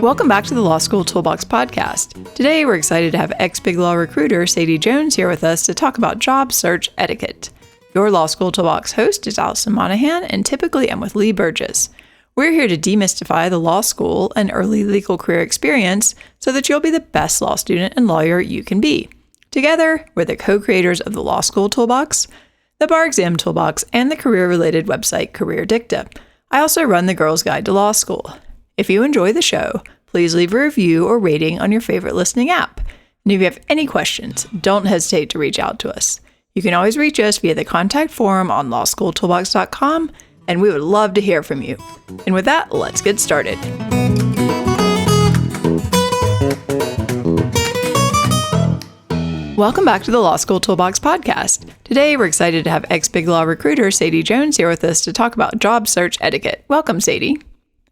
Welcome back to the Law School Toolbox podcast. Today, we're excited to have ex-BigLaw recruiter Sadie Jones here with us to talk about job search etiquette. Your Law School Toolbox host is Alison Monahan, and typically I'm with Lee Burgess. We're here to demystify the law school and early legal career experience so that you'll be the best law student and lawyer you can be. Together, we're the co-creators of the Law School Toolbox, the Bar Exam Toolbox, and the career-related website Career Dicta. I also run the Girls Guide to Law School. If you enjoy the show, please leave a review or rating on your favorite listening app. And if you have any questions, don't hesitate to reach out to us. You can always reach us via the contact form on lawschooltoolbox.com, and we would love to hear from you. And with that, let's get started. Welcome back to the Law School Toolbox podcast. Today, we're excited to have ex-BigLaw recruiter Sadie Jones here with us to talk about job search etiquette. Welcome, Sadie.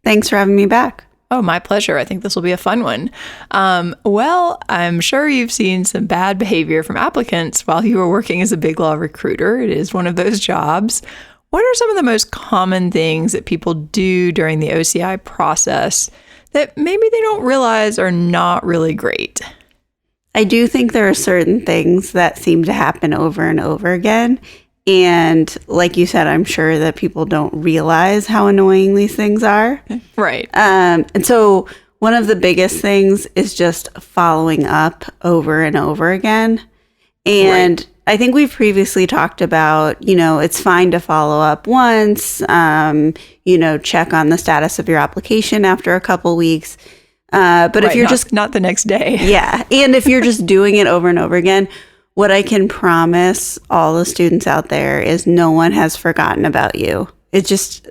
Thanks for having me back. Oh, my pleasure. I think this will be a fun one. Well, I'm sure you've seen some bad behavior from applicants while you were working as a BigLaw recruiter. It is one of those jobs. What are some of the most common things that people do during the OCI process that maybe they don't realize are not really great? I do think there are certain things that seem to happen over and over again. And like you said, I'm sure that people don't realize how annoying these things are. Right. And so one of the biggest things is just following up over and over again. And right. I think we've previously talked about, it's fine to follow up once, check on the status of your application after a couple weeks. But right, if you're not the next day. Yeah. And if you're just doing it over and over again, what I can promise all the students out there is no one has forgotten about you. It's just,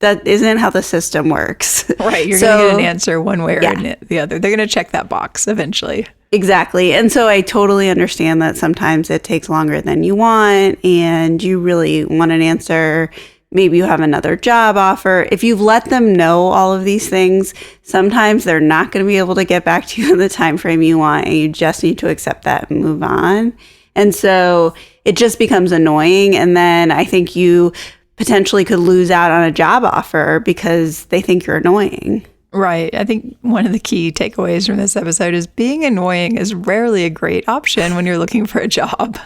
that isn't how the system works. Right. You're going to get an answer one way or the other. They're going to check that box eventually. Exactly. And so I totally understand that sometimes it takes longer than you want and you really want an answer. Maybe you have another job offer. If you've let them know all of these things, sometimes they're not going to be able to get back to you in the time frame you want, and you just need to accept that and move on. And so it just becomes annoying. And then I think you potentially could lose out on a job offer because they think you're annoying. Right. I think one of the key takeaways from this episode is being annoying is rarely a great option when you're looking for a job.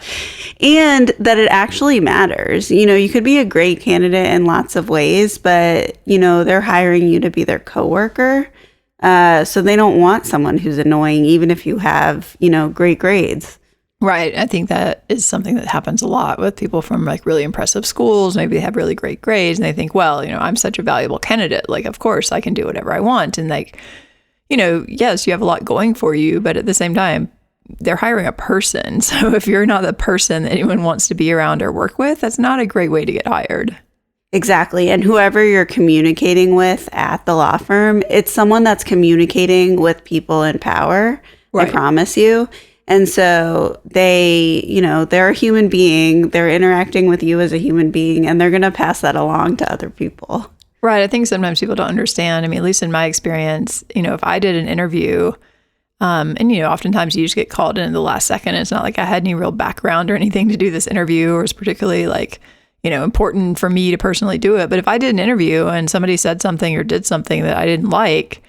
And that it actually matters. You could be a great candidate in lots of ways, but, they're hiring you to be their coworker. So they don't want someone who's annoying, even if you have, great grades. Right. I think that is something that happens a lot with people from like really impressive schools. Maybe they have really great grades and they think, well, I'm such a valuable candidate. Like, of course, I can do whatever I want. And like, yes, you have a lot going for you, but at the same time, they're hiring a person. So if you're not the person that anyone wants to be around or work with, that's not a great way to get hired. Exactly. And whoever you're communicating with at the law firm, it's someone that's communicating with people in power. Right. I promise you. And so they, they're a human being, they're interacting with you as a human being, and they're going to pass that along to other people. Right. I think sometimes people don't understand. I mean, at least in my experience, if I did an interview, and, oftentimes you just get called in at the last second. It's not like I had any real background or anything to do this interview, or it's particularly like, important for me to personally do it. But if I did an interview and somebody said something or did something that I didn't like,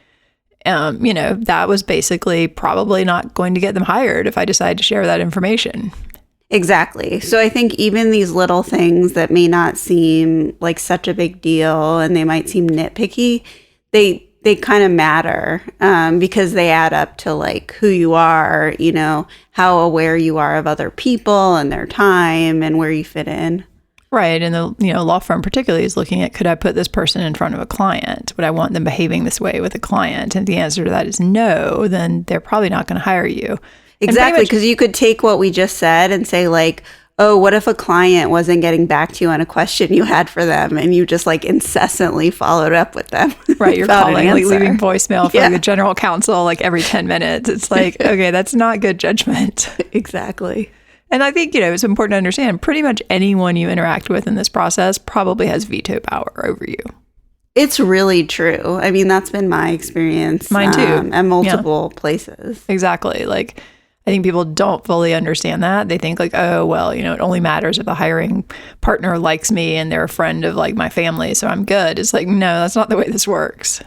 that was basically probably not going to get them hired if I decided to share that information. Exactly. So I think even these little things that may not seem like such a big deal and they might seem nitpicky, they kind of matter because they add up to like who you are, how aware you are of other people and their time and where you fit in. Right. And the law firm particularly is looking at, could I put this person in front of a client? Would I want them behaving this way with a client? And if the answer to that is no, then they're probably not going to hire you. Exactly. Because you could take what we just said and say like, oh, what if a client wasn't getting back to you on a question you had for them and you just like incessantly followed up with them? Right. You're calling, like leaving voicemail for the general counsel like every 10 minutes. It's like, okay, that's not good judgment. Exactly. And I think, it's important to understand pretty much anyone you interact with in this process probably has veto power over you. It's really true. I mean, that's been my experience. Mine too. At multiple places. Exactly. Like, I think people don't fully understand that. They think like, oh, well, it only matters if the hiring partner likes me and they're a friend of like my family, so I'm good. It's like, no, that's not the way this works.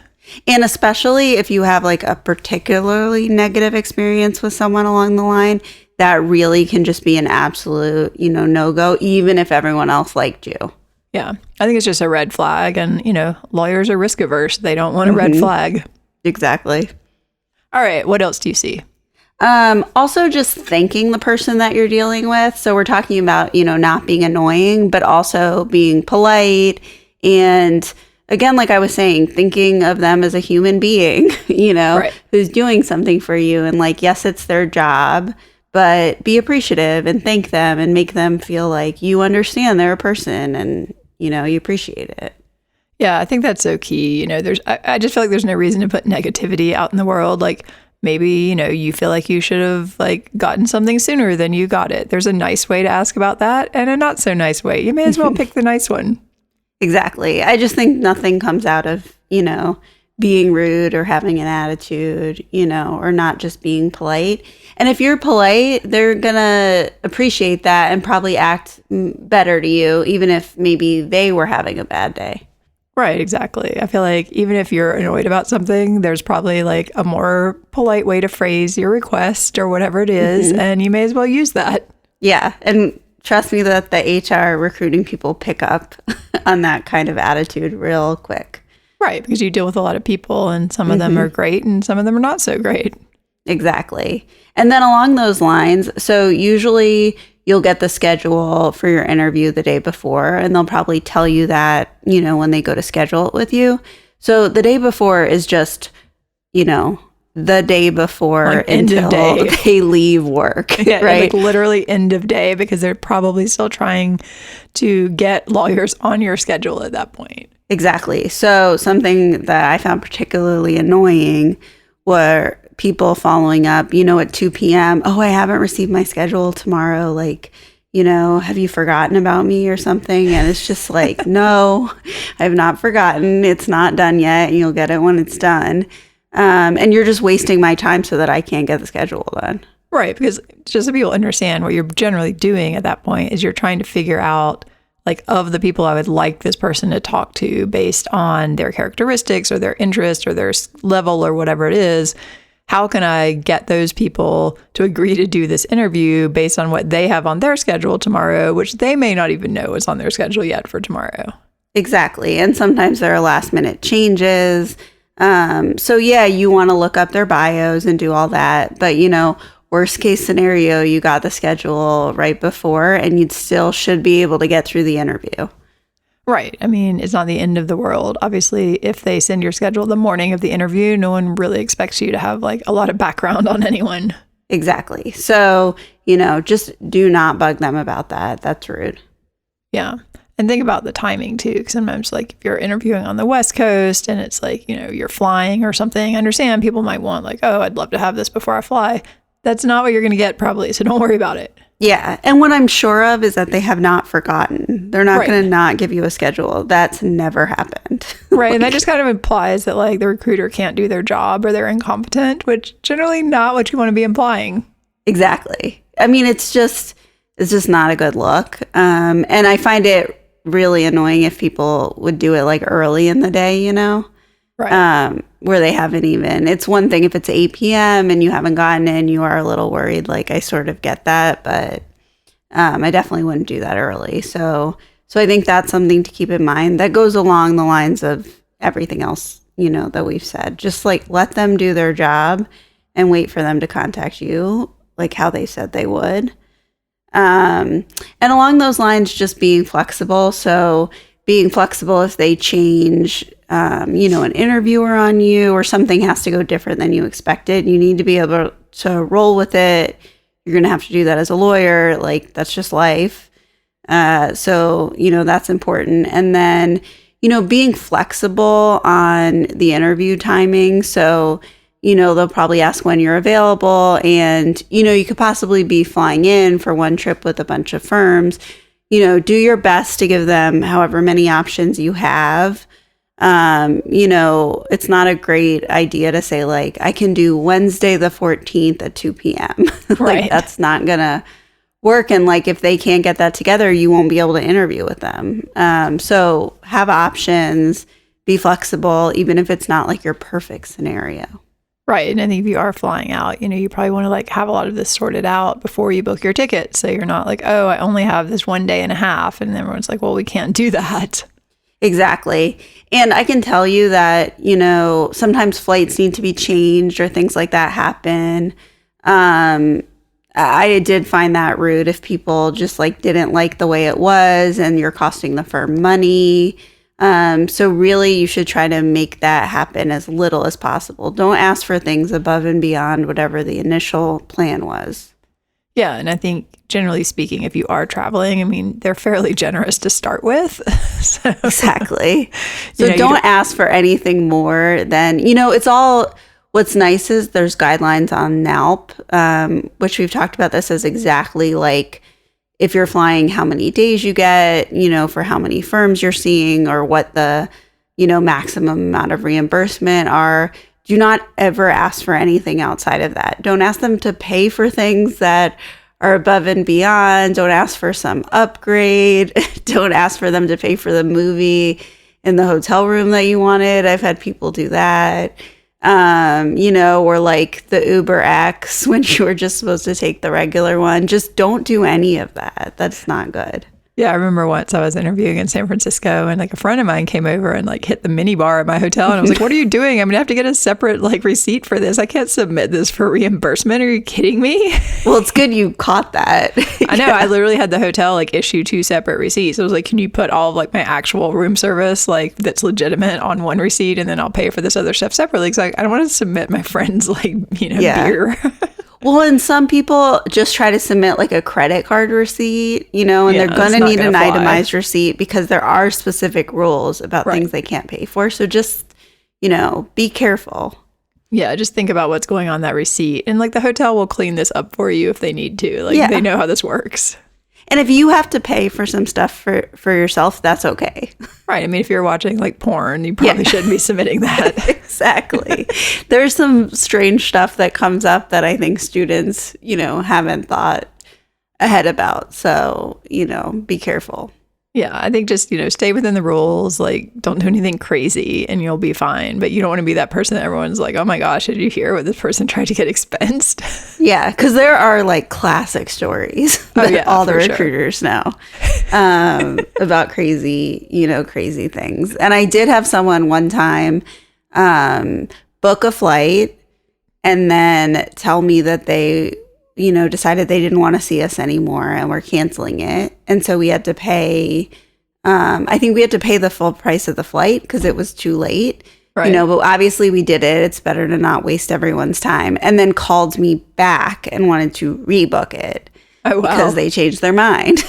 And especially if you have like a particularly negative experience with someone along the line, that really can just be an absolute, no-go, even if everyone else liked you. Yeah. I think it's just a red flag. And, lawyers are risk averse. They don't want a red flag. Exactly. All right. What else do you see? Also just thanking the person that you're dealing with. So we're talking about, not being annoying, but also being polite. And again, like I was saying, thinking of them as a human being, Right. who's doing something for you. And like, yes, it's their job, but be appreciative and thank them and make them feel like you understand they're a person and, you appreciate it. Yeah, I think that's so key. I just feel like there's no reason to put negativity out in the world. Like maybe, you feel like you should have like gotten something sooner than you got it. There's a nice way to ask about that and a not so nice way. You may as well pick the nice one. Exactly. I just think nothing comes out of, being rude or having an attitude, or not just being polite. And if you're polite, they're going to appreciate that and probably act better to you, even if maybe they were having a bad day. Right, exactly. I feel like even if you're annoyed about something, there's probably like a more polite way to phrase your request or whatever it is, and you may as well use that. Yeah, and trust me that the HR recruiting people pick up on that kind of attitude real quick. Right, because you deal with a lot of people and some of them are great and some of them are not so great. Exactly. And then along those lines, so usually you'll get the schedule for your interview the day before, and they'll probably tell you that, when they go to schedule it with you. So the day before is just, the day before like end of day. They leave work, yeah, right? Like literally end of day because they're probably still trying to get lawyers on your schedule at that point. Exactly. So something that I found particularly annoying were people following up, at 2 p.m. Oh, I haven't received my schedule tomorrow. Like, have you forgotten about me or something? And it's just like, no, I have not forgotten. It's not done yet. And you'll get it when it's done. And you're just wasting my time so that I can't get the schedule done. Right. Because just so people understand what you're generally doing at that point is you're trying to figure out like of the people I would like this person to talk to based on their characteristics or their interest or their level or whatever it is. How can I get those people to agree to do this interview based on what they have on their schedule tomorrow, which they may not even know is on their schedule yet for tomorrow? Exactly. And sometimes there are last minute changes. So yeah, you want to look up their bios and do all that. But, worst case scenario, you got the schedule right before and you still should be able to get through the interview. Right. I mean, it's not the end of the world. Obviously, if they send your schedule the morning of the interview, no one really expects you to have like a lot of background on anyone. Exactly. So, just do not bug them about that. That's rude. Yeah. And think about the timing too, because sometimes like if you're interviewing on the West Coast and it's like, you're flying or something, I understand people might want like, oh, I'd love to have this before I fly. That's not what you're going to get probably. So don't worry about it. Yeah. And what I'm sure of is that they have not forgotten. They're not going to not give you a schedule. That's never happened. Right. And that just kind of implies that like the recruiter can't do their job or they're incompetent, which generally not what you want to be implying. Exactly. I mean, it's just not a good look. And I find it really annoying if people would do it like early in the day, Right. Where they haven't even. It's one thing if it's 8 p.m. and you haven't gotten in, you are a little worried. Like I sort of get that, but I definitely wouldn't do that early. So I think that's something to keep in mind. That goes along the lines of everything else, that we've said. Just like let them do their job and wait for them to contact you, like how they said they would. And along those lines, just being flexible. So being flexible if they change, an interviewer on you or something has to go different than you expected. You need to be able to roll with it. You're going to have to do that as a lawyer. Like that's just life. So, that's important. And then, being flexible on the interview timing. So, they'll probably ask when you're available and, you could possibly be flying in for one trip with a bunch of firms. Do your best to give them however many options you have. It's not a great idea to say like, I can do Wednesday the 14th at 2 p.m. Like Right. that's not going to work. And like, if they can't get that together, you won't be able to interview with them. So have options, be flexible, even if it's not like your perfect scenario. Right. And I think if you are flying out, you probably want to like have a lot of this sorted out before you book your ticket. So you're not like, oh, I only have this 1 day and a half. And everyone's like, well, we can't do that. Exactly. And I can tell you that, sometimes flights need to be changed or things like that happen. I did find that rude if people just like didn't like the way it was and you're costing the firm money. So really you should try to make that happen as little as possible. Don't ask for things above and beyond whatever the initial plan was. Yeah. And I think generally speaking, if you are traveling, they're fairly generous to start with. So, exactly. So don't ask for anything more than, it's all, what's nice is there's guidelines on NALP, which we've talked about this as exactly like if you're flying, how many days you get, for how many firms you're seeing or what the, maximum amount of reimbursement are. Do not ever ask for anything outside of that. Don't ask them to pay for things that are above and beyond. Don't ask for some upgrade. Don't ask for them to pay for the movie in the hotel room that you wanted. I've had people do that. Or like the Uber X when you were just supposed to take the regular one. Just don't do any of that. That's not good. Yeah, I remember once I was interviewing in San Francisco and like a friend of mine came over and like hit the mini bar at my hotel and I was like, what are you doing? I'm gonna have to get a separate like receipt for this. I can't submit this for reimbursement. Are you kidding me? Well, it's good you caught that. I know. I literally had the hotel like issue 2 separate receipts. I was like, can you put all of like my actual room service like that's legitimate on one receipt and then I'll pay for this other stuff separately? Because I don't want to submit my friend's like, beer. Well, and some people just try to submit like a credit card receipt, and they're going to need an itemized receipt because there are specific rules about things they can't pay for. So just, be careful. Yeah, just think about what's going on that receipt. And like the hotel will clean this up for you if they need to. Like they know how this works. And if you have to pay for some stuff for yourself, that's okay. Right. If you're watching like porn, you probably shouldn't be submitting that. Exactly. There's some strange stuff that comes up that I think students, haven't thought ahead about. So, be careful. Yeah, I think just, stay within the rules. Like, don't do anything crazy and you'll be fine. But you don't want to be that person that everyone's like, oh my gosh, did you hear what this person tried to get expensed? Yeah, because there are like classic stories that all the recruiters know about crazy, crazy things. And I did have someone one time book a flight and then tell me that they decided they didn't want to see us anymore and we're canceling it. And so we had to pay, I think we had to pay the full price of the flight because it was too late, but obviously we did it. It's better to not waste everyone's time. And then called me back and wanted to rebook it because they changed their mind.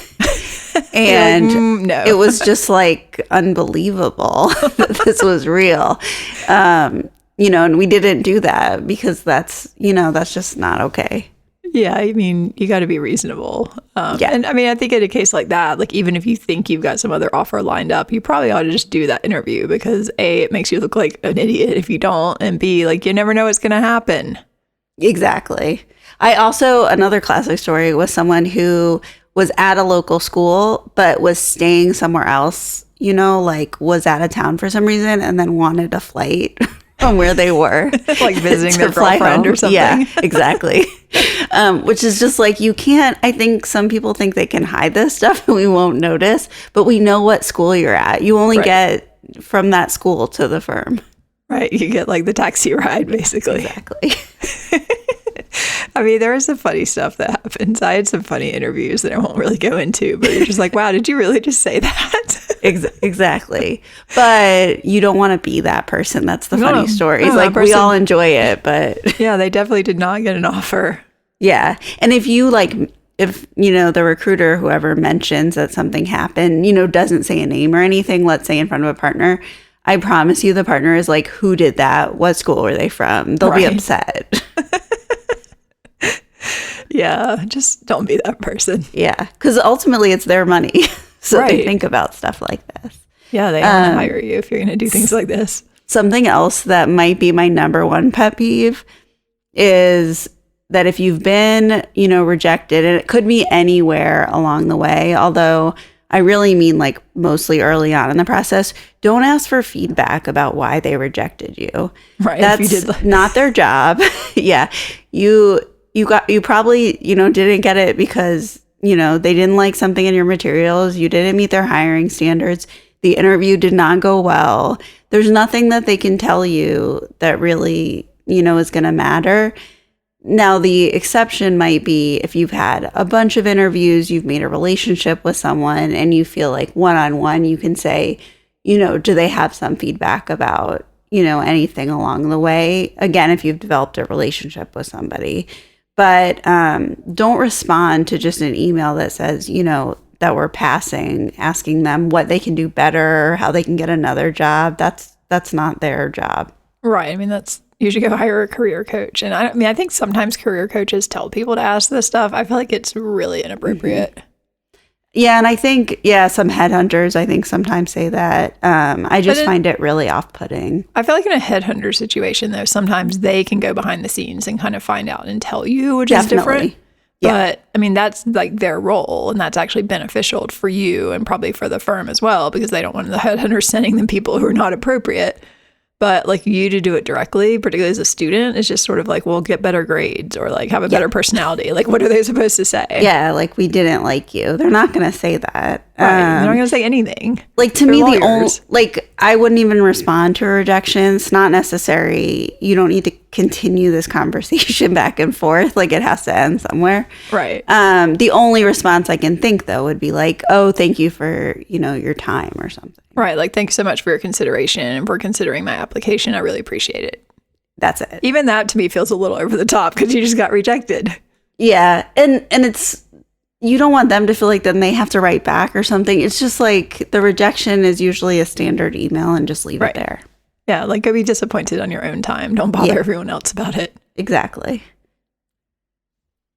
And no. It was just like unbelievable that this was real. And we didn't do that because that's just not okay. Yeah, you got to be reasonable. And I think in a case like that, like even if you think you've got some other offer lined up, you probably ought to just do that interview because A, it makes you look like an idiot if you don't, and B, like you never know what's going to happen. Exactly. Another classic story was someone who was at a local school but was staying somewhere else, like was out of town for some reason and then wanted a flight from where they were. Like visiting their girlfriend or something. Yeah, exactly. Which is just like, I think some people think they can hide this stuff and we won't notice, but we know what school you're at. You only get from that school to the firm. Right. You get like the taxi ride, basically. Exactly. There is some funny stuff that happens. I had some funny interviews that I won't really go into, but you're just like, wow, did you really just say that? Exactly. But you don't want to be that person. That's the funny story. It's like we all enjoy it, but yeah, they definitely did not get an offer. Yeah. And if the recruiter, whoever mentions that something happened, doesn't say a name or anything, let's say in front of a partner, I promise you the partner is like, who did that? What school were they from? They'll be upset. Yeah, just don't be that person. Yeah, because ultimately it's their money. So they think about stuff like this. Yeah, they want to hire you if you're going to do things like this. Something else that might be my number one pet peeve is that if you've been, rejected, and it could be anywhere along the way, although I really mean like mostly early on in the process, don't ask for feedback about why they rejected you. Right. That's not their job. Yeah. You probably, didn't get it because, they didn't like something in your materials. You didn't meet their hiring standards. The interview did not go well. There's nothing that they can tell you that really, is going to matter. Now, the exception might be if you've had a bunch of interviews, you've made a relationship with someone, and you feel like one-on-one, you can say, do they have some feedback about, anything along the way? Again, if you've developed a relationship with somebody. But don't respond to just an email that says, that we're passing, asking them what they can do better, how they can get another job. That's not their job. Right. I mean, you should go hire a career coach. And I think sometimes career coaches tell people to ask this stuff. I feel like it's really inappropriate. Mm-hmm. Yeah. And I think, some headhunters, I think sometimes say that. I just find it really off-putting. I feel like in a headhunter situation, though, sometimes they can go behind the scenes and kind of find out and tell you, which is different. Yeah. But I mean, that's like their role, and that's actually beneficial for you and probably for the firm as well, because they don't want the headhunters sending them people who are not appropriate. But like you to do it directly, particularly as a student, is just sort of like, well, get better grades or like have a better personality. Like, what are they supposed to say? Yeah, like we didn't like you. They're not going to say that. Right. They're not going to say anything. Like to me, I wouldn't even respond to a rejection. It's not necessary. You don't need to continue this conversation back and forth. Like it has to end somewhere. Right. The only response I can think though would be like, oh, thank you for, your time or something. Right. Like, thanks so much for your consideration and for considering my application. I really appreciate it. That's it. Even that to me feels a little over the top because you just got rejected. Yeah. And it's, you don't want them to feel like then they have to write back or something. It's just like the rejection is usually a standard email and just leave it there. Yeah. Like go be disappointed on your own time. Don't bother everyone else about it. Exactly.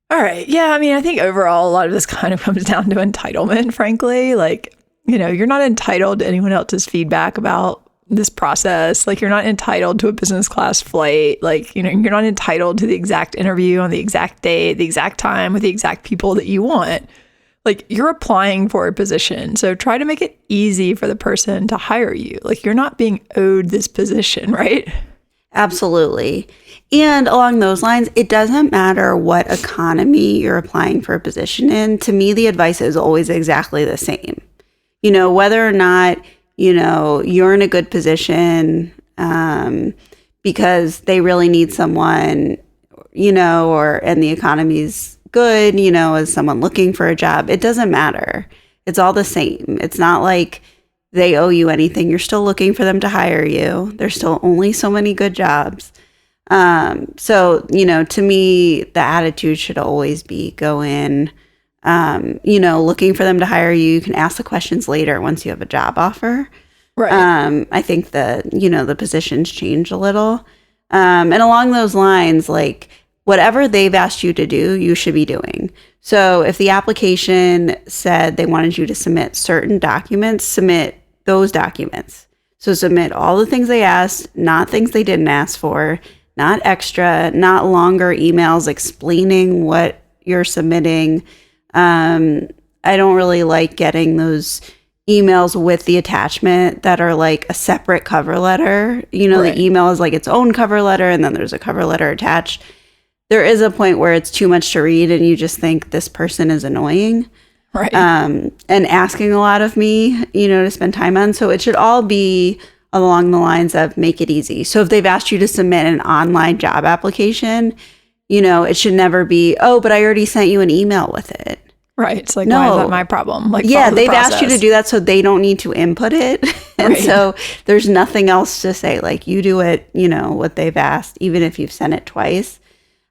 All right. Yeah. I mean, I think overall, a lot of this kind of comes down to entitlement, frankly. Like, you're not entitled to anyone else's feedback about this process. Like, you're not entitled to a business class flight. Like, you're not entitled to the exact interview on the exact day, the exact time with the exact people that you want. Like, you're applying for a position. So try to make it easy for the person to hire you. Like, you're not being owed this position, right? Absolutely. And along those lines, it doesn't matter what economy you're applying for a position in. To me, the advice is always exactly the same. Whether or not, you're in a good position because they really need someone, and the economy's good, as someone looking for a job, it doesn't matter. It's all the same. It's not like they owe you anything. You're still looking for them to hire you. There's still only so many good jobs. So, to me, the attitude should always be go in, looking for them to hire you. You can ask the questions later once you have a job offer. Right. I think the positions change a little. And along those lines, like whatever they've asked you to do, you should be doing. So if the application said they wanted you to submit certain documents, submit those documents. So submit all the things they asked, not things they didn't ask for, not extra, not longer emails explaining what you're submitting. I don't really like getting those emails with the attachment that are like a separate cover letter. The email is like its own cover letter and then there's a cover letter attached. There is a point where it's too much to read and you just think this person is annoying. Right. And asking a lot of me, to spend time on. So it should all be along the lines of make it easy. So if they've asked you to submit an online job application, it should never be, oh, but I already sent you an email with it. Right. It's like, why is that my problem? Like, they've asked you to do that so they don't need to input it. And so there's nothing else to say. Like, you do it, what they've asked, even if you've sent it twice.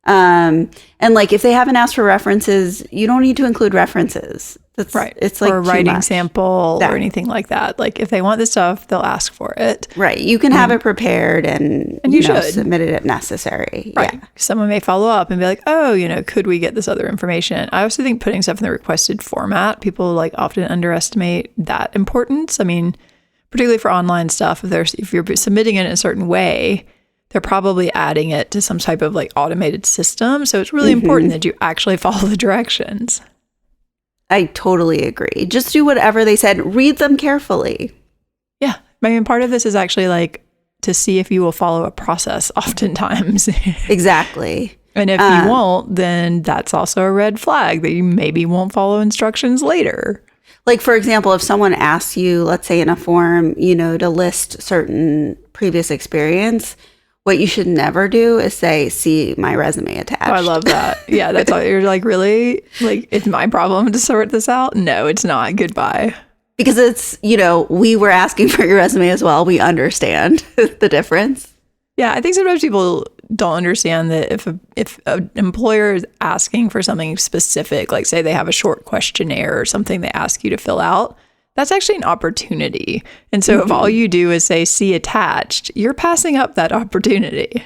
And like, if they haven't asked for references, you don't need to include references. That's right. It's like or a writing sample or anything like that. Like, if they want this stuff, they'll ask for it. Right. You can have it prepared and you should submit it if necessary. Right. Yeah. Someone may follow up and be like, oh, could we get this other information? I also think putting stuff in the requested format, people like often underestimate that importance. I mean, particularly for online stuff, if you're submitting it in a certain way, they're probably adding it to some type of like automated system. So it's really important that you actually follow the directions. I totally agree. Just do whatever they said. Read them carefully. Yeah. I mean, part of this is actually like to see if you will follow a process oftentimes. Exactly. And if you won't, then that's also a red flag that you maybe won't follow instructions later. Like, for example, if someone asks you, let's say in a form, to list certain previous experience, what you should never do is say, see my resume attached. Oh, I love that. Yeah, that's all. You're like, really? Like, it's my problem to sort this out? No, it's not. Goodbye. Because it's, we were asking for your resume as well. We understand the difference. Yeah, I think sometimes people don't understand that if an employer is asking for something specific, like say they have a short questionnaire or something they ask you to fill out, that's actually an opportunity. And so if all you do is say, see attached, you're passing up that opportunity.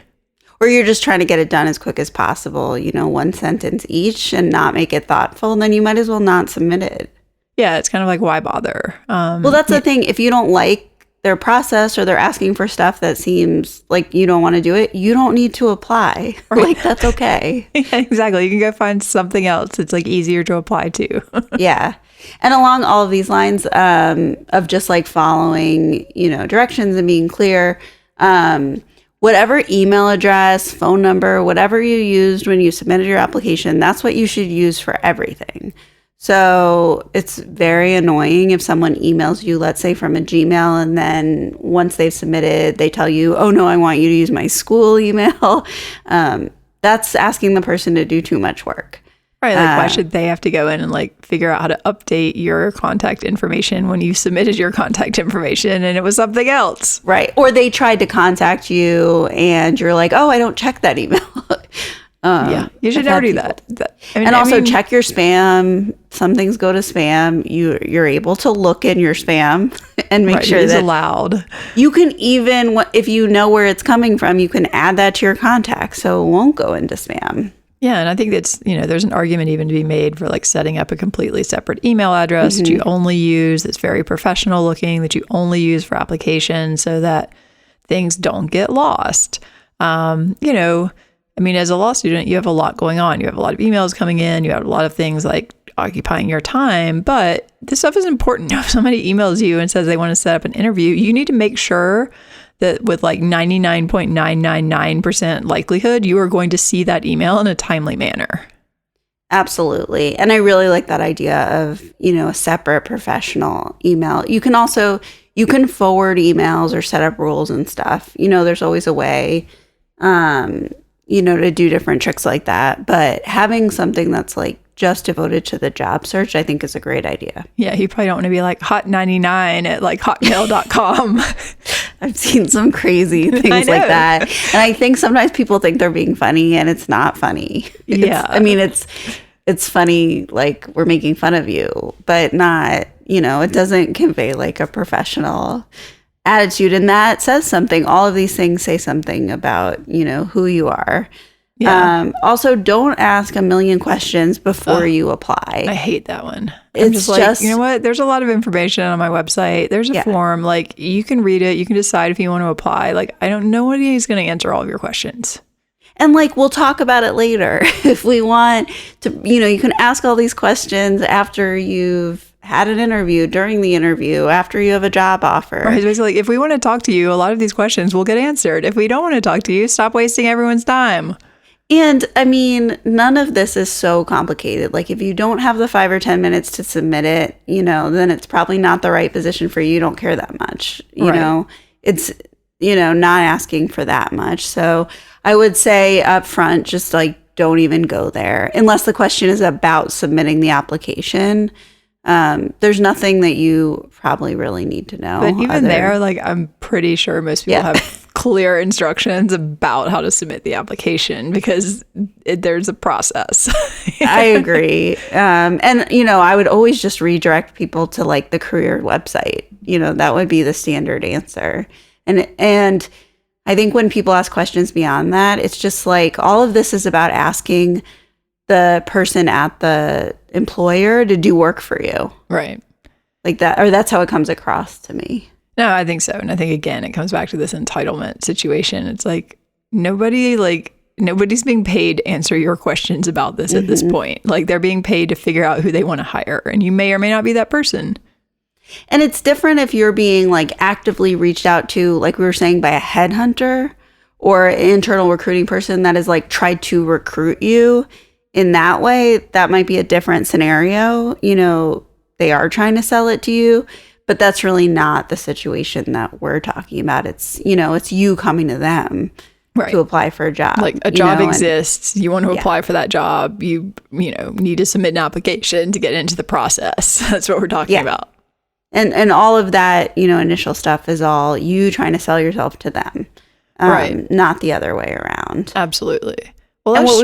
Or you're just trying to get it done as quick as possible, one sentence each and not make it thoughtful, then you might as well not submit it. Yeah, it's kind of like, why bother? Well, that's the thing. If you don't like their process or they're asking for stuff that seems like you don't want to do it, you don't need to apply. Right. Like, that's okay. Yeah, exactly. You can go find something else that's like easier to apply to. Yeah. And along all of these lines of just like following, directions and being clear, whatever email address, phone number, whatever you used when you submitted your application, that's what you should use for everything. So it's very annoying if someone emails you, let's say from a Gmail, and then once they've submitted, they tell you, oh no, I want you to use my school email. That's asking the person to do too much work. Right. Like, why should they have to go in and like figure out how to update your contact information when you submitted your contact information and it was something else? Right. Or they tried to contact you and you're like, oh, I don't check that email. Yeah, you should never do that. Check your spam. Some things go to spam. You're able to look in your spam and make sure that allowed. You can even, if you know where it's coming from, you can add that to your contacts so it won't go into spam. Yeah, and I think that's, there's an argument even to be made for like setting up a completely separate email address that you only use, that's very professional looking, that you only use for applications so that things don't get lost. As a law student, you have a lot going on. You have a lot of emails coming in. You have a lot of things like occupying your time. But this stuff is important. If somebody emails you and says they want to set up an interview, you need to make sure that with like 99.999% likelihood, you are going to see that email in a timely manner. Absolutely. And I really like that idea of, a separate professional email. You can forward emails or set up rules and stuff. There's always a way. To do different tricks like that. But having something that's like just devoted to the job search, I think is a great idea. Yeah, you probably don't want to be like hot99 at like hotmail.com. I've seen some crazy things like that. And I think sometimes people think they're being funny and it's not funny. It's funny, like we're making fun of you, but not, it doesn't convey like a professional attitude, and that says something. All of these things say something about who you are. Also, don't ask a million questions before you apply. I hate that one. It's just you know what, there's a lot of information on my website. There's a form, like you can read it, you can decide if you want to apply. Like, I don't know what he's going to answer all of your questions. And like, we'll talk about it later if we want to. You can ask all these questions after you've had an interview, during the interview, after you have a job offer. Right. Basically, if we want to talk to you, a lot of these questions will get answered. If we don't want to talk to you, stop wasting everyone's time. And none of this is so complicated. Like, if you don't have the 5 or 10 minutes to submit it, then it's probably not the right position for you. You don't care that much. It's, not asking for that much. So I would say up front, just like, don't even go there unless the question is about submitting the application. There's nothing that you probably really need to know. But even there, like, I'm pretty sure most people have clear instructions about how to submit the application because there's a process. I agree. And, I would always just redirect people to like the career website. That would be the standard answer. And I think when people ask questions beyond that, it's just like all of this is about asking the person at the employer to do work for you. Right. Like that, or that's how it comes across to me. No, I think so. And I think, again, it comes back to this entitlement situation. It's like nobody like nobody's being paid to answer your questions about this at this point. Like, they're being paid to figure out who they want to hire, and you may or may not be that person. And it's different if you're being like actively reached out to, like we were saying, by a headhunter or an internal recruiting person that has like tried to recruit you in that way. That might be a different scenario. You know, they are trying to sell it to you, but that's really not the situation that we're talking about. It's, you know, it's you coming to them to apply for a job. Like, a job exists. You want to apply for that job. You know, need to submit an application to get into the process. That's what we're talking about. And all of that, you know, initial stuff is all you trying to sell yourself to them. Not the other way around. Absolutely. Well, and what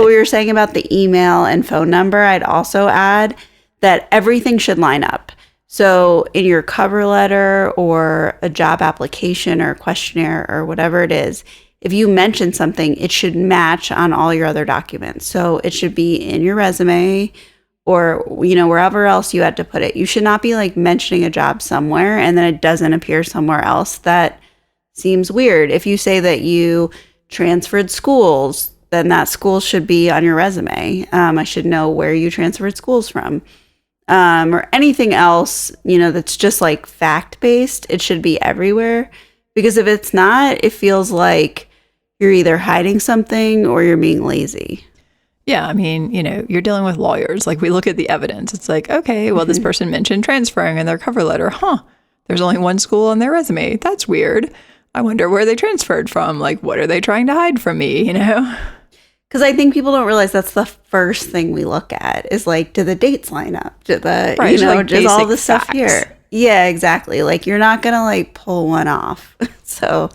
we were saying about the email and phone number, I'd also add that everything should line up. So in your cover letter or a job application or questionnaire or whatever it is, if you mention something, it should match on all your other documents. So it should be in your resume or, you know, wherever else you had to put it. You should not be like mentioning a job somewhere and then it doesn't appear somewhere else. That seems weird. If you say that you transferred schools, then that school should be on your resume. I should know where you transferred schools from. Or anything else, you know, that's just like fact-based. It should be everywhere. Because if it's not, it feels like you're either hiding something or you're being lazy. Yeah, I mean, you know, you're dealing with lawyers. Like, we look at the evidence. It's like, okay, well, this person mentioned transferring in their cover letter. There's only one school on their resume. That's weird. I wonder where they transferred from. Like, what are they trying to hide from me, you know? Because I think people don't realize that's the first thing we look at is like, do the dates line up? Do the, you know, like, just all the stuff here. Yeah, exactly. Like, you're not going to like pull one off. So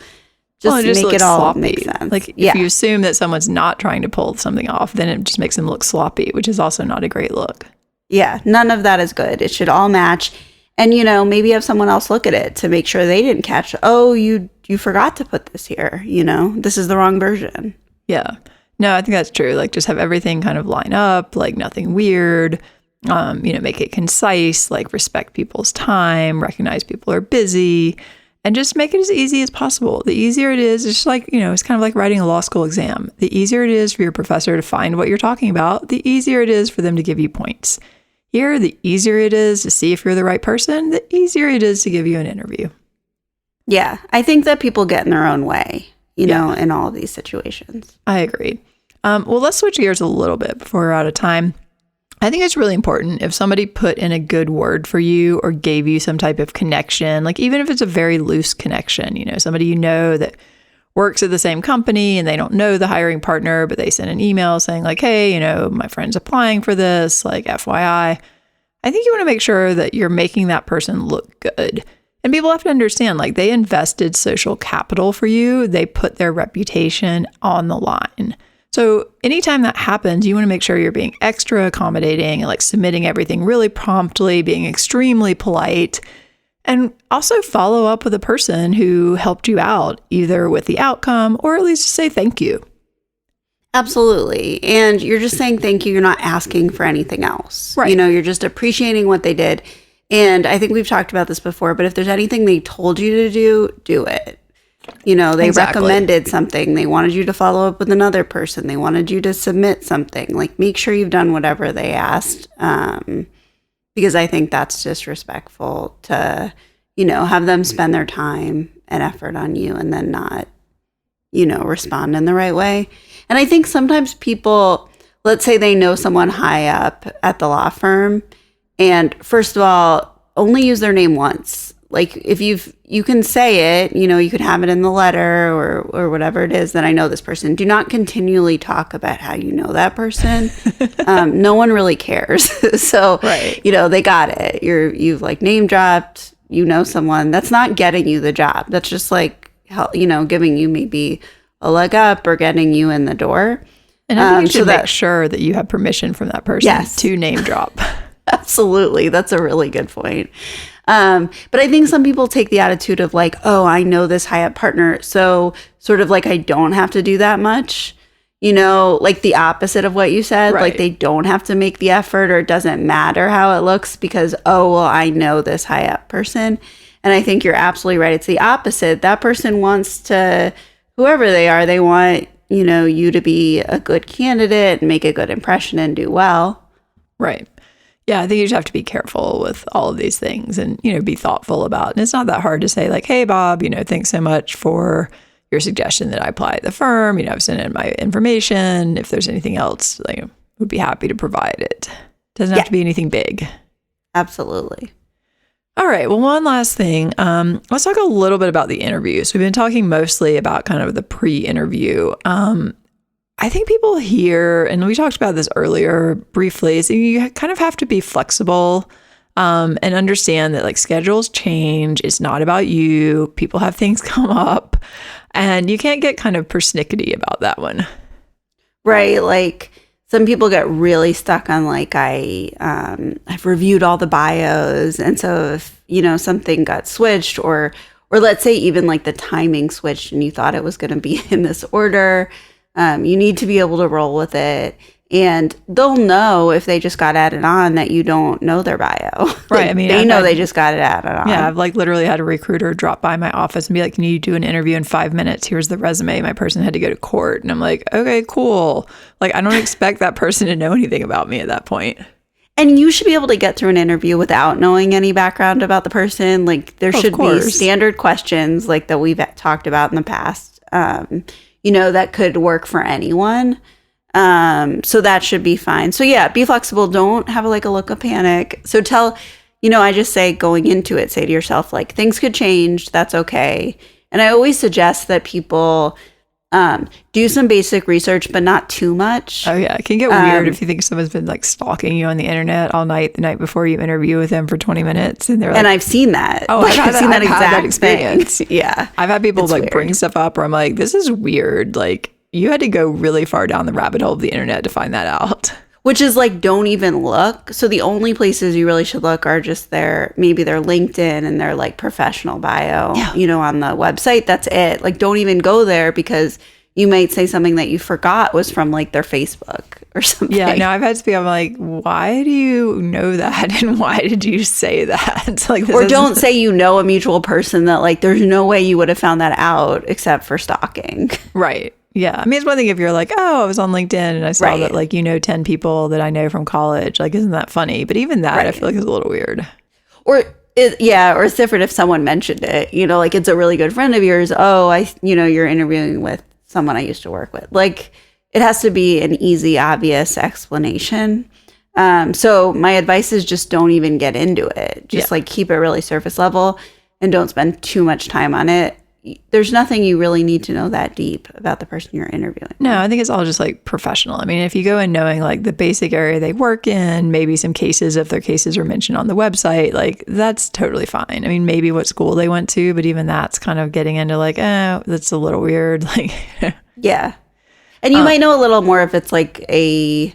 just make it all sloppy. Make sense. Like, if you assume that someone's not trying to pull something off, then it just makes them look sloppy, which is also not a great look. Yeah, none of that is good. It should all match. And, you know, maybe have someone else look at it to make sure they didn't catch, oh, you forgot to put this here. You know, this is the wrong version. Yeah. No, I think that's true. Like, just have everything kind of line up, like nothing weird, you know, make it concise, like respect people's time, recognize people are busy, and just make it as easy as possible. The easier it is, it's just like, you know, it's kind of like writing a law school exam. The easier it is for your professor to find what you're talking about, the easier it is for them to give you points. Here, the easier it is to see if you're the right person, the easier it is to give you an interview. Yeah, I think that people get in their own way, you know, in all of these situations. I agree. Well, let's switch gears a little bit before we're out of time. I think it's really important if somebody put in a good word for you or gave you some type of connection, like even if it's a very loose connection, you know, somebody you know that works at the same company and they don't know the hiring partner, but they send an email saying like, hey, you know, my friend's applying for this, like FYI. I think you want to make sure that you're making that person look good. And people have to understand, like, they invested social capital for you. They put their reputation on the line. So anytime that happens, you want to make sure you're being extra accommodating and like submitting everything really promptly, being extremely polite, and also follow up with a person who helped you out, either with the outcome or at least say thank you. Absolutely. And you're just saying thank you. You're not asking for anything else. Right. You know, you're just appreciating what they did. And I think we've talked about this before, but if there's anything they told you to do, do it. You know, they recommended something. They wanted you to follow up with another person. They wanted you to submit something. Like, make sure you've done whatever they asked. Because I think that's disrespectful to, you know, have them spend their time and effort on you and then not, you know, respond in the right way. And I think sometimes people, let's say they know someone high up at the law firm, and first of all, only use their name once. Like, if you can say it, you know, you could have it in the letter or whatever it is that I know this person. Do not continually talk about how you know that person. No one really cares. So, you know, they got it. You've like name dropped, you know someone. That's not getting you the job. That's just like, you know, giving you maybe a leg up or getting you in the door. And I think you should make sure that you have permission from that person to name drop. Absolutely. That's a really good point. But I think some people take the attitude of like, oh, I know this high up partner, so sort of like I don't have to do that much, you know, like the opposite of what you said. Like, they don't have to make the effort, or it doesn't matter how it looks because, oh, well, I know this high up person. And I think you're absolutely right. It's the opposite. That person wants to, whoever they are, they want, you to be a good candidate and make a good impression and do well. Right. Yeah, I think you just have to be careful with all of these things and, be thoughtful about. And it's not that hard to say like, hey, Bob, thanks so much for your suggestion that I apply at the firm. I've sent in my information. If there's anything else, would be happy to provide it. Doesn't have to be anything big. Absolutely. All right. Well, one last thing. Let's talk a little bit about the interviews. We've been talking mostly about kind of the pre-interview. I think people hear, and we talked about this earlier briefly, is you kind of have to be flexible and understand that like schedules change. It's not about you. People have things come up and you can't get kind of persnickety about that one. Right. Like some people get really stuck on like, I've reviewed all the bios. And so if, something got switched or let's say even like the timing switched and you thought it was going to be in this order, you need to be able to roll with it. And they'll know if they just got added on that you don't know their bio. Right. I mean, they know they just got it added on. Yeah. I've like literally had a recruiter drop by my office and be like, can you do an interview in 5 minutes? Here's the resume. My person had to go to court. And I'm like, okay, cool. Like, I don't expect that person to know anything about me at that point. And you should be able to get through an interview without knowing any background about the person. Like there should be standard questions like that we've talked about in the past, that could work for anyone. So that should be fine. So yeah, be flexible. Don't have a look of panic. So I just say going into it, say to yourself, like things could change. That's okay. And I always suggest that people do some basic research, but not too much. Oh yeah. It can get weird if you think someone's been like stalking you on the internet all night, the night before you interview with them for 20 minutes. And they're like, and I've seen that. Oh, I've seen that exact experience. Yeah. I've had people bring stuff up where I'm like, this is weird. Like you had to go really far down the rabbit hole of the internet to find that out. Which is like, don't even look. So the only places you really should look are just maybe their LinkedIn and their like professional bio, on the website. That's it. Like, don't even go there because you might say something that you forgot was from like their Facebook or something. Yeah, no, I've had to be, I'm like, why do you know that? And why did you say that? Like, or don't say a mutual person that like, there's no way you would have found that out except for stalking. Right. Yeah. I mean, it's one thing if you're like, oh, I was on LinkedIn and I saw that like, 10 people that I know from college. Like, isn't that funny? But even that, I feel like is a little weird. Or it's different if someone mentioned it, like it's a really good friend of yours. Oh, you're interviewing with someone I used to work with. Like it has to be an easy, obvious explanation. So my advice is just don't even get into it. Just like keep it really surface level and don't spend too much time on it. There's nothing you really need to know that deep about the person you're interviewing. No, I think it's all just like professional. I mean, if you go in knowing like the basic area they work in, maybe some cases, if their cases are mentioned on the website, like that's totally fine. I mean, maybe what school they went to, but even that's kind of getting into like, that's a little weird. Like, yeah. And you might know a little more if it's like a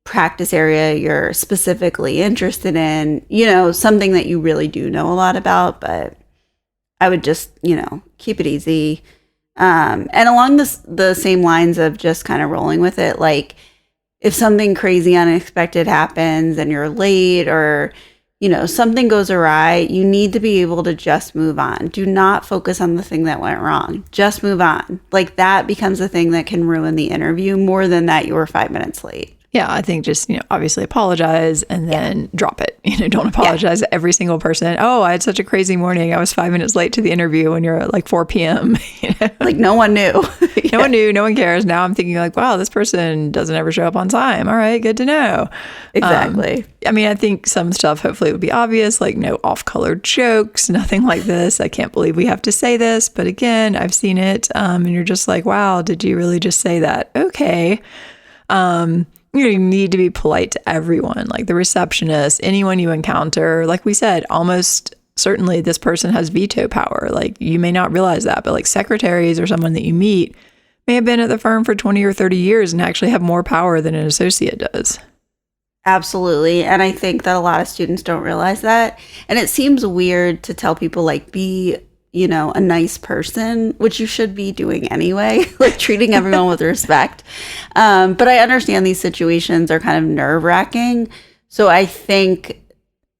practice area you're specifically interested in, something that you really do know a lot about, but I would just, keep it easy. And along the same lines of just kind of rolling with it, like if something crazy unexpected happens and you're late or, something goes awry, you need to be able to just move on. Do not focus on the thing that went wrong. Just move on. Like that becomes a thing that can ruin the interview more than that you were 5 minutes late. Yeah, I think just, obviously apologize and then drop it. Don't apologize to every single person. Oh, I had such a crazy morning. I was 5 minutes late to the interview when you're at like 4 p.m. Like no one knew. No one knew. No one cares. Now I'm thinking like, wow, this person doesn't ever show up on time. All right, good to know. Exactly. I mean, I think some stuff hopefully would be obvious, like no off-color jokes, nothing like this. I can't believe we have to say this. But again, I've seen it. And you're just like, wow, did you really just say that? Okay. You need to be polite to everyone, like the receptionist, anyone you encounter. Like we said, almost certainly this person has veto power. Like you may not realize that, but like secretaries or someone that you meet may have been at the firm for 20 or 30 years and actually have more power than an associate does. Absolutely. And I think that a lot of students don't realize that. And it seems weird to tell people like be a nice person, which you should be doing anyway, like treating everyone with respect. But I understand these situations are kind of nerve-wracking. So I think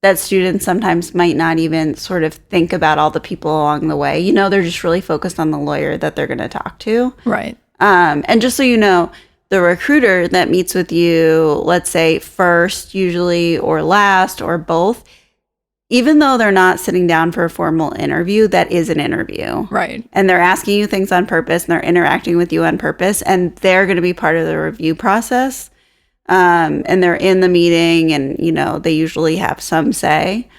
that students sometimes might not even sort of think about all the people along the way. They're just really focused on the lawyer that they're going to talk to. Right. And just so you know, the recruiter that meets with you, let's say first usually or last or both, even though they're not sitting down for a formal interview, that is an interview. Right. And they're asking you things on purpose and they're interacting with you on purpose. And they're going to be part of the review process. And they're in the meeting and, they usually have some say.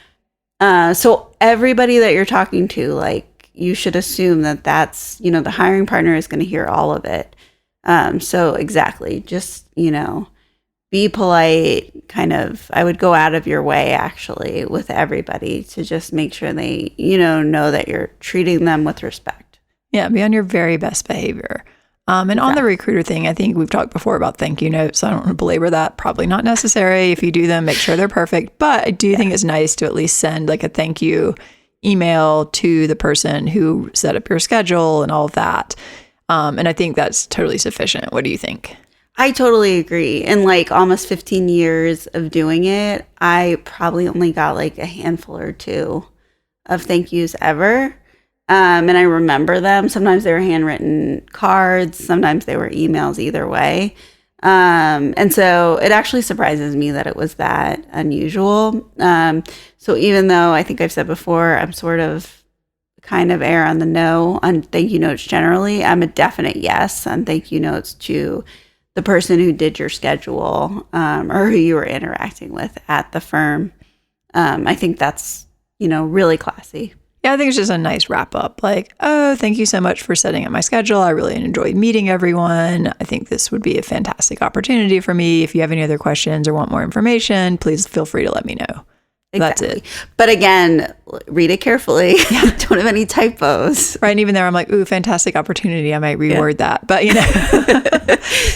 So everybody that you're talking to, like, you should assume that that's, the hiring partner is going to hear all of it. So exactly, just, be polite, kind of, I would go out of your way actually with everybody to just make sure they, know that you're treating them with respect. Yeah, be on your very best behavior. And on the recruiter thing, I think we've talked before about thank you notes. So I don't want to belabor that. Probably not necessary. If you do them, make sure they're perfect. But I do think it's nice to at least send like a thank you email to the person who set up your schedule and all of that. And I think that's totally sufficient. What do you think? I totally agree. In like almost 15 years of doing it, I probably only got like a handful or two of thank yous ever. And I remember them. Sometimes they were handwritten cards. Sometimes they were emails, either way. And so it actually surprises me that it was that unusual. So even though I think I've said before, I'm sort of kind of err on the no on thank you notes generally, I'm a definite yes on thank you notes to the person who did your schedule or who you were interacting with at the firm. I think that's, really classy. Yeah, I think it's just a nice wrap up. Like, oh, thank you so much for setting up my schedule. I really enjoyed meeting everyone. I think this would be a fantastic opportunity for me. If you have any other questions or want more information, please feel free to let me know. Exactly. That's it. But again, read it carefully. Don't have any typos. Right. And even there, I'm like, ooh, fantastic opportunity. I might reword that. But,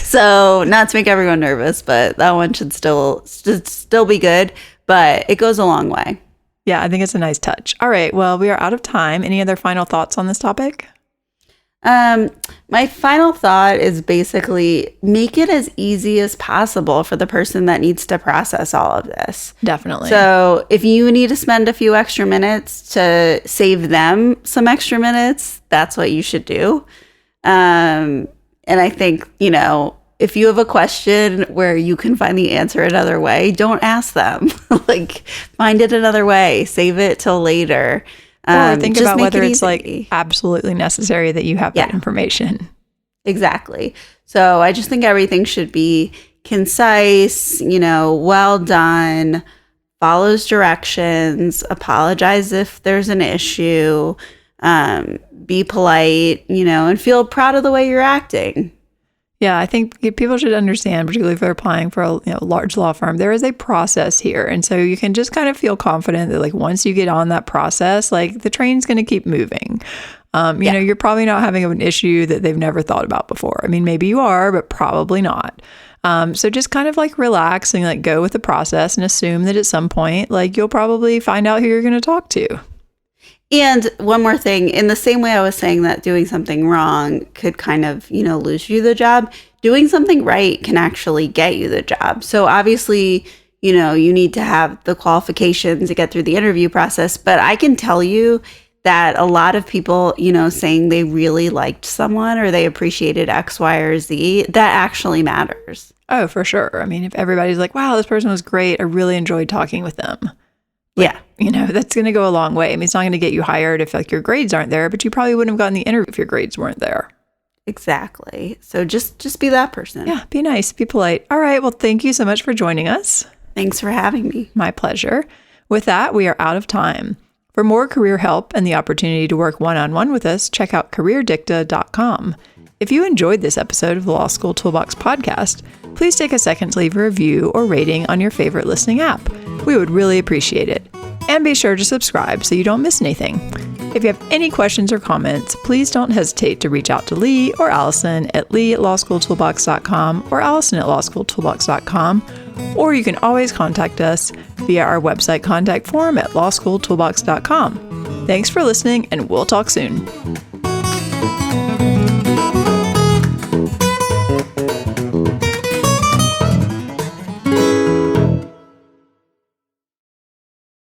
So not to make everyone nervous, but that one should still be good. But it goes a long way. Yeah, I think it's a nice touch. All right. Well, we are out of time. Any other final thoughts on this topic? My final thought is basically make it as easy as possible for the person that needs to process all of this. Definitely. So if you need to spend a few extra minutes to save them some extra minutes, that's what you should do. And I think, if you have a question where you can find the answer another way, don't ask them. Like, find it another way. Save it till later. Or think about whether it's like absolutely necessary that you have that information. Exactly. So I just think everything should be concise, well done, follows directions, apologize if there's an issue, be polite, and feel proud of the way you're acting. Yeah, I think people should understand, particularly if they're applying for a large law firm, there is a process here. And so you can just kind of feel confident that like once you get on that process, like the train's going to keep moving. You're probably not having an issue that they've never thought about before. I mean, maybe you are, but probably not. So just kind of like relax and like go with the process and assume that at some point, like you'll probably find out who you're going to talk to. And one more thing, in the same way I was saying that doing something wrong could kind of, lose you the job, doing something right can actually get you the job. So obviously, you need to have the qualifications to get through the interview process. But I can tell you that a lot of people, saying they really liked someone or they appreciated X, Y, or Z, that actually matters. Oh, for sure. I mean, if everybody's like, wow, this person was great, I really enjoyed talking with them. That's going to go a long way. I mean, it's not going to get you hired if like your grades aren't there, but you probably wouldn't have gotten the interview if your grades weren't there. Exactly. So just be that person. Yeah, be nice, be polite. All right. Well, thank you so much for joining us. Thanks for having me. My pleasure. With that, we are out of time. For more career help and the opportunity to work one-on-one with us, check out careerdicta.com. If you enjoyed this episode of the Law School Toolbox podcast, please take a second to leave a review or rating on your favorite listening app. We would really appreciate it. And be sure to subscribe so you don't miss anything. If you have any questions or comments, please don't hesitate to reach out to Lee or Alison at lee@lawschooltoolbox.com or allison@lawschooltoolbox.com, or you can always contact us via our website contact form at lawschooltoolbox.com. Thanks for listening, and we'll talk soon.